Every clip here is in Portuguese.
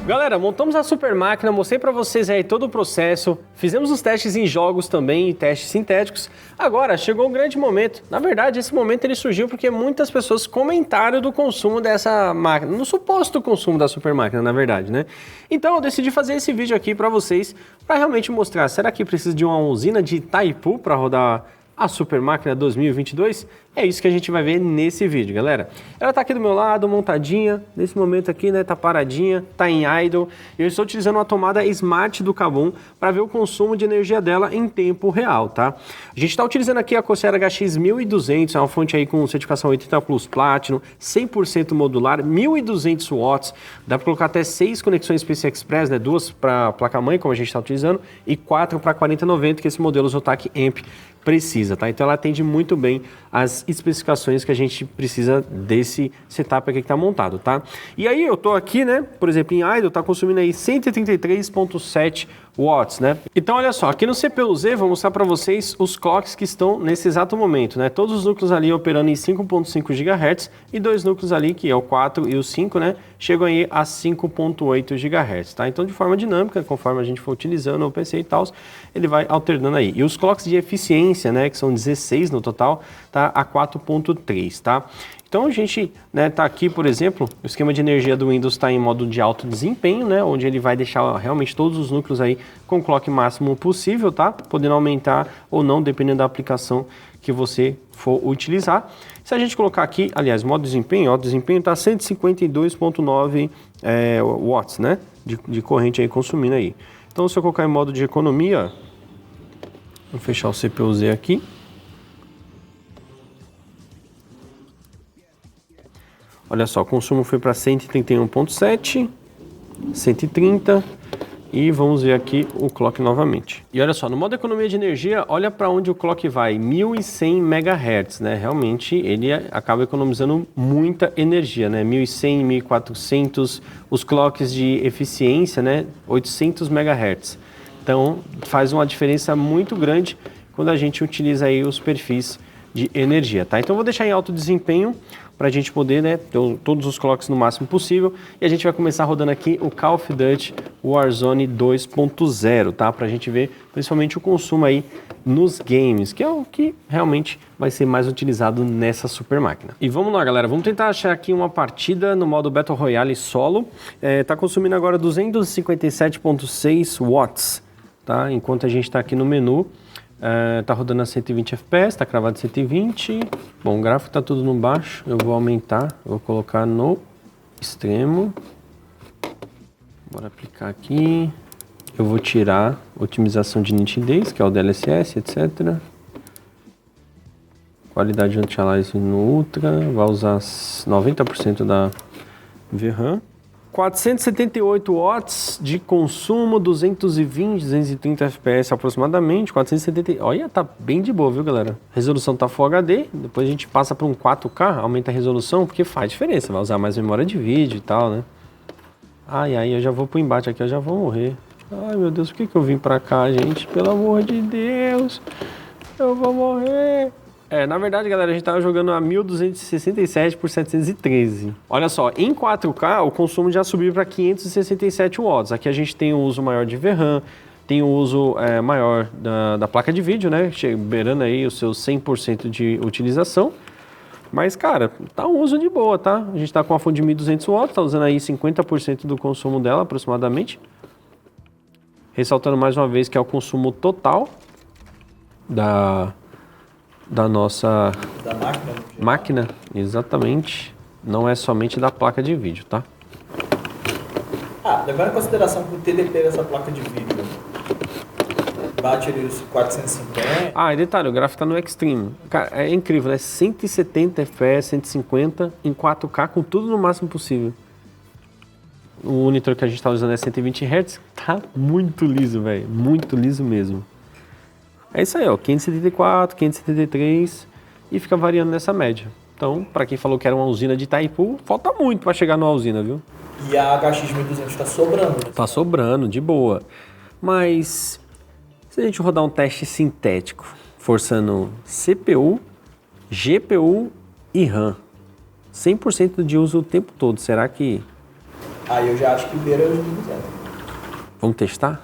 Galera, montamos a super máquina, mostrei para vocês aí todo o processo, fizemos os testes em jogos também, testes sintéticos. Agora, chegou um grande momento. Na verdade, esse momento ele surgiu porque muitas pessoas comentaram do consumo dessa máquina, no suposto consumo da super máquina, na verdade, né? Então, eu decidi fazer esse vídeo aqui para vocês, para realmente mostrar, será que precisa de uma usina de Itaipu para rodar a super máquina 2022? É isso que a gente vai ver nesse vídeo, galera. Ela tá aqui do meu lado, montadinha, nesse momento aqui, né, tá paradinha, tá em idle. Eu estou utilizando uma tomada Smart do Kabum para ver o consumo de energia dela em tempo real, tá? A gente está utilizando aqui a Corsair HX 1200, é uma fonte aí com certificação 80 Plus Platinum, 100% modular, 1200 watts, dá para colocar até 6 conexões PCI Express, né, 2 para placa-mãe, como a gente está utilizando, e 4 para 4090, que esse modelo Zotac Amp precisa, tá? Então ela atende muito bem as especificações que a gente precisa desse setup aqui que tá montado, tá? E aí eu tô aqui, né, por exemplo, em idle, tá consumindo aí 133.7 watts, né? Então olha só, aqui no CPU-Z vou mostrar para vocês os clocks que estão nesse exato momento, né? Todos os núcleos ali operando em 5.5 GHz e dois núcleos ali, que é o 4 e o 5, né, chegam aí a 5.8 GHz, tá? Então de forma dinâmica, conforme a gente for utilizando o PC e tal, ele vai alternando aí. E os clocks de eficiência, né, que são 16 no total, tá a 4.3, tá? Então a gente, né, tá aqui, por exemplo, o esquema de energia do Windows está em modo de alto desempenho, né, onde ele vai deixar realmente todos os núcleos aí com o clock máximo possível, tá? Podendo aumentar ou não, dependendo da aplicação que você for utilizar. Se a gente colocar aqui, aliás, modo desempenho, o desempenho está 152.9 watts, né, de corrente aí consumindo aí. Então se eu colocar em modo de economia, vou fechar o CPU-Z aqui. Olha só, o consumo foi para 131.7, 130 e vamos ver aqui o clock novamente. E olha só, no modo economia de energia, olha para onde o clock vai, 1100 MHz, né? Realmente ele acaba economizando muita energia, né? 1100, 1400, os clocks de eficiência, né? 800 MHz. Então faz uma diferença muito grande quando a gente utiliza aí os perfis de energia, tá? Então eu vou deixar em alto desempenho para a gente poder, né, ter todos os clocks no máximo possível, e a gente vai começar rodando aqui o Call of Duty Warzone 2.0, tá? Para a gente ver principalmente o consumo aí nos games, que é o que realmente vai ser mais utilizado nessa super máquina. E vamos lá, galera, vamos tentar achar aqui uma partida no modo Battle Royale solo. Tá consumindo agora 257.6 watts, tá? Enquanto a gente está aqui no menu. Tá rodando a 120 FPS, tá cravado 120. Bom, o gráfico tá tudo no baixo. Eu vou aumentar, vou colocar no extremo. Bora aplicar aqui. Eu vou tirar otimização de nitidez, que é o DLSS, etc. Qualidade anti-aliasing no Ultra. Vai usar 90% da VRAM. 478 watts de consumo, 220, 230 FPS aproximadamente, 470, olha, tá bem de boa, viu, galera? Resolução tá Full HD, depois a gente passa para um 4K, aumenta a resolução, porque faz diferença, vai usar mais memória de vídeo e tal, né? Ai, eu já vou pro embate aqui, eu já vou morrer. Ai, meu Deus, por que eu vim pra cá, gente? Pelo amor de Deus, eu vou morrer. Na verdade, galera, a gente tava jogando a 1267 por 713. Olha só, em 4K o consumo já subiu para 567 watts. Aqui a gente tem o uso maior de VRAM, tem o uso maior da placa de vídeo, né? Beirando aí os seus 100% de utilização. Mas, cara, tá um uso de boa, tá? A gente tá com uma fonte de 1200 watts, tá usando aí 50% do consumo dela aproximadamente. Ressaltando mais uma vez que é o consumo total da nossa máquina, exatamente, não é somente da placa de vídeo, tá? Levando em consideração que o TDP dessa placa de vídeo bate ali os 450... E detalhe, o gráfico tá no Extreme. Cara, é incrível, né? 170 FPS, 150 em 4K com tudo no máximo possível. O monitor que a gente tá usando é 120 Hz, tá muito liso, velho, muito liso mesmo. É isso aí, ó, 574, 573 e fica variando nessa média. Então, para quem falou que era uma usina de Itaipu, falta muito para chegar numa usina, viu? E a HX 1200 está sobrando. Né? Tá sobrando, de boa. Mas, se a gente rodar um teste sintético, forçando CPU, GPU e RAM, 100% de uso o tempo todo, será que Aí eu já acho que beira os 1.200. Vamos testar?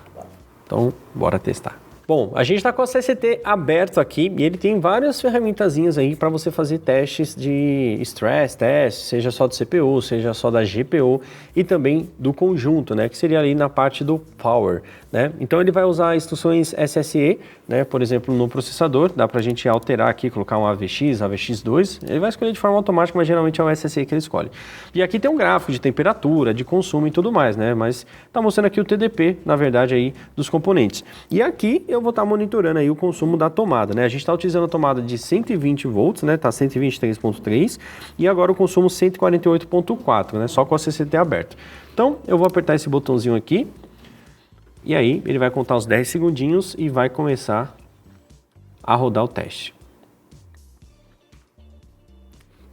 Então, bora testar. Bom, a gente está com o CCT aberto aqui e ele tem várias ferramentazinhas aí para você fazer testes de stress test, seja só do CPU, seja só da GPU e também do conjunto, né, que seria ali na parte do power, né? Então ele vai usar instruções SSE, né, por exemplo, no processador, dá para a gente alterar aqui, colocar um AVX, AVX2, ele vai escolher de forma automática, mas geralmente é o SSE que ele escolhe. E aqui tem um gráfico de temperatura, de consumo e tudo mais, né, mas tá mostrando aqui o TDP, na verdade, aí dos componentes. E aqui eu vou estar monitorando aí o consumo da tomada, né? A gente está utilizando a tomada de 120 volts, né? Tá 123.3 e agora o consumo 148.4, né? Só com a CCT aberto. Então, eu vou apertar esse botãozinho aqui e aí ele vai contar os 10 segundinhos e vai começar a rodar o teste.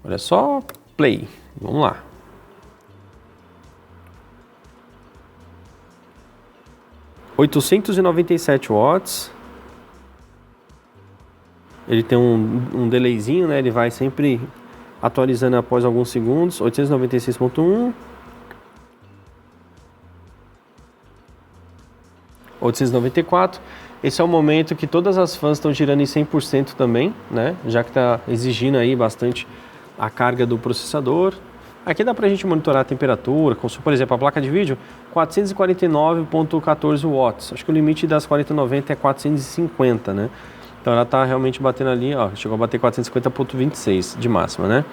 Olha só, play. Vamos lá. $897. Ele tem um delayzinho, né? Ele vai sempre atualizando após alguns segundos. 896.1. 894. Esse é o momento que todas as fãs estão girando em 100% também, né? Já que está exigindo aí bastante a carga do processador. Aqui dá pra gente monitorar a temperatura, por exemplo, a placa de vídeo 449.14 watts. Acho que o limite das 4090 é 450, né? Então ela tá realmente batendo ali, ó, chegou a bater 450.26 de máxima, né?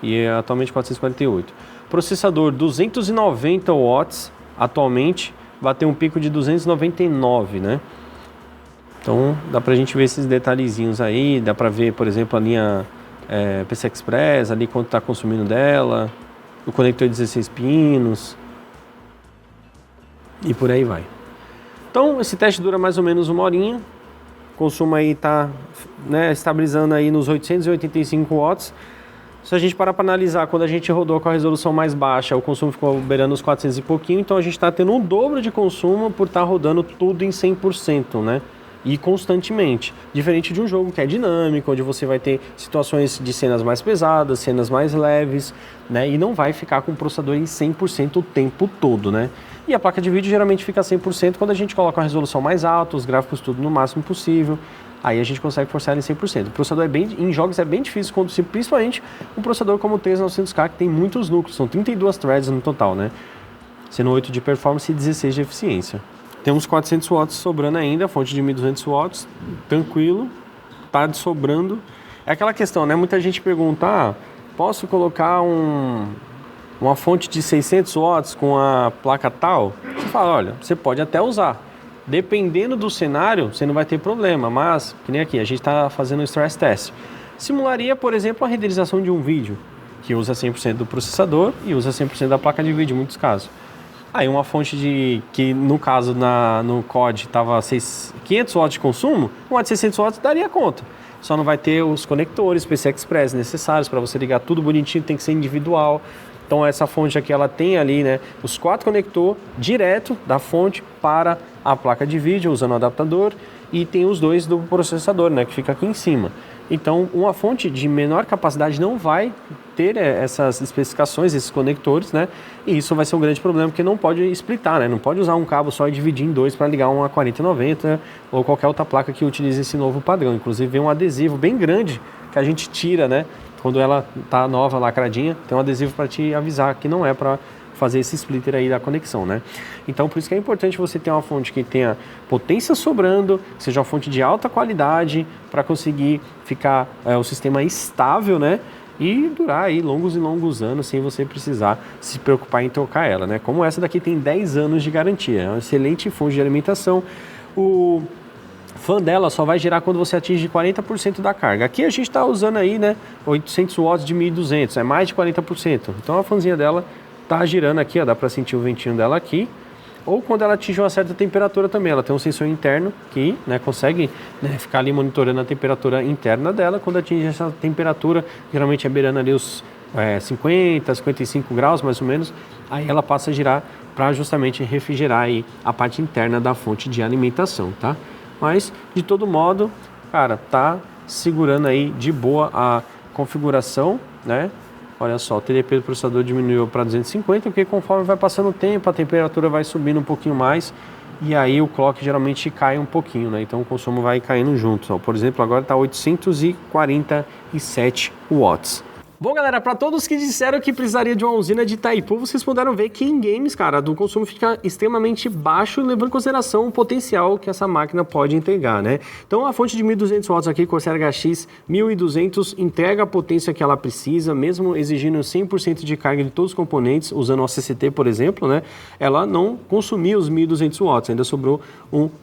E é atualmente 448. Processador 290 watts, atualmente bateu um pico de 299, né? Então dá pra gente ver esses detalhezinhos aí, dá pra ver, por exemplo, a linha PCI Express, ali quanto tá consumindo dela, o conector 16 pinos e por aí vai. Então esse teste dura mais ou menos 1 horinha, o consumo aí tá, né, estabilizando aí nos 885 watts. Se a gente parar para analisar, quando a gente rodou com a resolução mais baixa, o consumo ficou beirando os 400 e pouquinho, então a gente está tendo um dobro de consumo por estar rodando tudo em 100%, né? E constantemente, diferente de um jogo que é dinâmico, onde você vai ter situações de cenas mais pesadas, cenas mais leves, né? E não vai ficar com o processador em 100% o tempo todo, né? E a placa de vídeo geralmente fica 100% quando a gente coloca uma resolução mais alta, os gráficos tudo no máximo possível, aí a gente consegue forçar ele em 100%. O processador em jogos é bem difícil, principalmente um processador como o 3900K, que tem muitos núcleos, são 32 threads no total, né? Sendo 8 de performance e 16 de eficiência. Temos 400 watts sobrando ainda, fonte de 1.200 watts, tranquilo, tá sobrando. É aquela questão, né? Muita gente pergunta, posso colocar uma fonte de 600 watts com a placa tal? Você fala, olha, você pode até usar. Dependendo do cenário, você não vai ter problema, mas, que nem aqui, a gente está fazendo um stress test. Simularia, por exemplo, a renderização de um vídeo, que usa 100% do processador e usa 100% da placa de vídeo em muitos casos. Aí uma fonte que no caso no COD estava 500 watts de consumo, uma de 600 watts daria conta. Só não vai ter os conectores PCI Express necessários para você ligar tudo bonitinho, tem que ser individual. Então essa fonte aqui, ela tem ali, né, os 4 conectores direto da fonte para a placa de vídeo, usando o adaptador, e tem os 2 do processador, né, que fica aqui em cima. Então uma fonte de menor capacidade não vai ter essas especificações, esses conectores, né, e isso vai ser um grande problema, porque não pode splitar, né, não pode usar um cabo só e dividir em 2 para ligar uma 4090 ou qualquer outra placa que utilize esse novo padrão. Inclusive vem um adesivo bem grande que a gente tira, né, quando ela tá nova, lacradinha, tem um adesivo para te avisar que não é para fazer esse splitter aí da conexão, né? Então, por isso que é importante você ter uma fonte que tenha potência sobrando, que seja uma fonte de alta qualidade, para conseguir ficar o sistema estável, né? E durar aí longos e longos anos sem você precisar se preocupar em trocar ela, né? Como essa daqui tem 10 anos de garantia, é uma excelente fonte de alimentação. O fã dela só vai girar quando você atinge 40% da carga. Aqui a gente está usando aí, né, 800 watts de 1200, é mais de 40%. Então a fãzinha dela tá girando aqui, ó, dá para sentir o ventinho dela aqui. Ou quando ela atinge uma certa temperatura também, ela tem um sensor interno que, né, consegue, né, ficar ali monitorando a temperatura interna dela. Quando atinge essa temperatura, geralmente é beirando ali os 50, 55 graus mais ou menos, aí ela passa a girar para justamente refrigerar aí a parte interna da fonte de alimentação, tá? Mas, de todo modo, cara, tá segurando aí de boa a configuração, né? Olha só, o TDP do processador diminuiu para 250, porque conforme vai passando o tempo, a temperatura vai subindo um pouquinho mais, e aí o clock geralmente cai um pouquinho, né? Então o consumo vai caindo junto. Ó, por exemplo, agora está 847 watts. Bom, galera, para todos que disseram que precisaria de uma usina de Itaipu, vocês puderam ver que em games, cara, o consumo fica extremamente baixo, levando em consideração o potencial que essa máquina pode entregar, né? Então, a fonte de 1.200 watts aqui, Corsair HX 1200, entrega a potência que ela precisa, mesmo exigindo 100% de carga de todos os componentes, usando o CCT, por exemplo, né? Ela não consumiu os 1.200 watts, ainda sobrou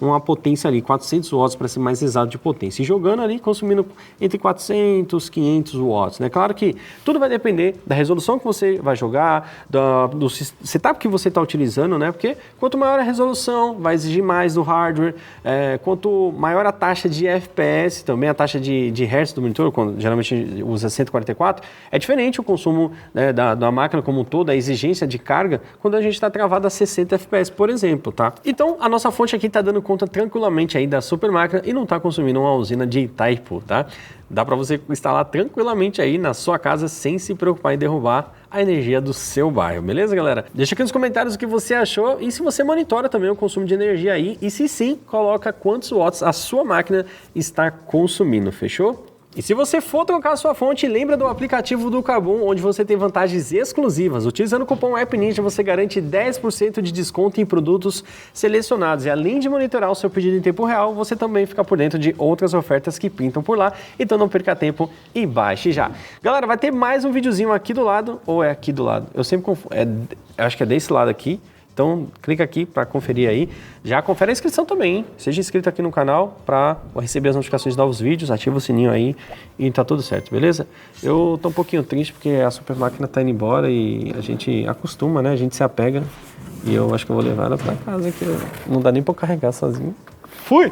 uma potência ali, 400 watts para ser mais exato de potência. E jogando ali, consumindo entre 400 e 500 watts, né? Claro que tudo vai depender da resolução que você vai jogar, do setup que você está utilizando, né? Porque quanto maior a resolução, vai exigir mais do hardware, quanto maior a taxa de FPS, também a taxa de hertz do monitor, quando geralmente usa 144, é diferente o consumo, né, da máquina como um todo, a exigência de carga, quando a gente está travado a 60 FPS, por exemplo, tá? Então, a nossa fonte aqui está dando conta tranquilamente aí da super máquina e não está consumindo uma usina de Itaipu, tá? Dá para você instalar tranquilamente aí na sua casa sem se preocupar em derrubar a energia do seu bairro, beleza, galera? Deixa aqui nos comentários o que você achou e se você monitora também o consumo de energia aí e se sim, coloca quantos watts a sua máquina está consumindo, fechou? E se você for trocar a sua fonte, lembra do aplicativo do Kabum, onde você tem vantagens exclusivas. Utilizando o cupom AppNinja, você garante 10% de desconto em produtos selecionados. E além de monitorar o seu pedido em tempo real, você também fica por dentro de outras ofertas que pintam por lá. Então não perca tempo e baixe já. Galera, vai ter mais um videozinho aqui do lado, ou é aqui do lado? Eu sempre confundo, acho que é desse lado aqui. Então, clica aqui para conferir aí. Já confere a inscrição também, hein? Seja inscrito aqui no canal para receber as notificações de novos vídeos, ativa o sininho aí e tá tudo certo, beleza? Eu tô um pouquinho triste porque a super máquina tá indo embora e a gente acostuma, né? A gente se apega e eu acho que eu vou levar ela para casa, que não dá nem para carregar sozinho. Fui!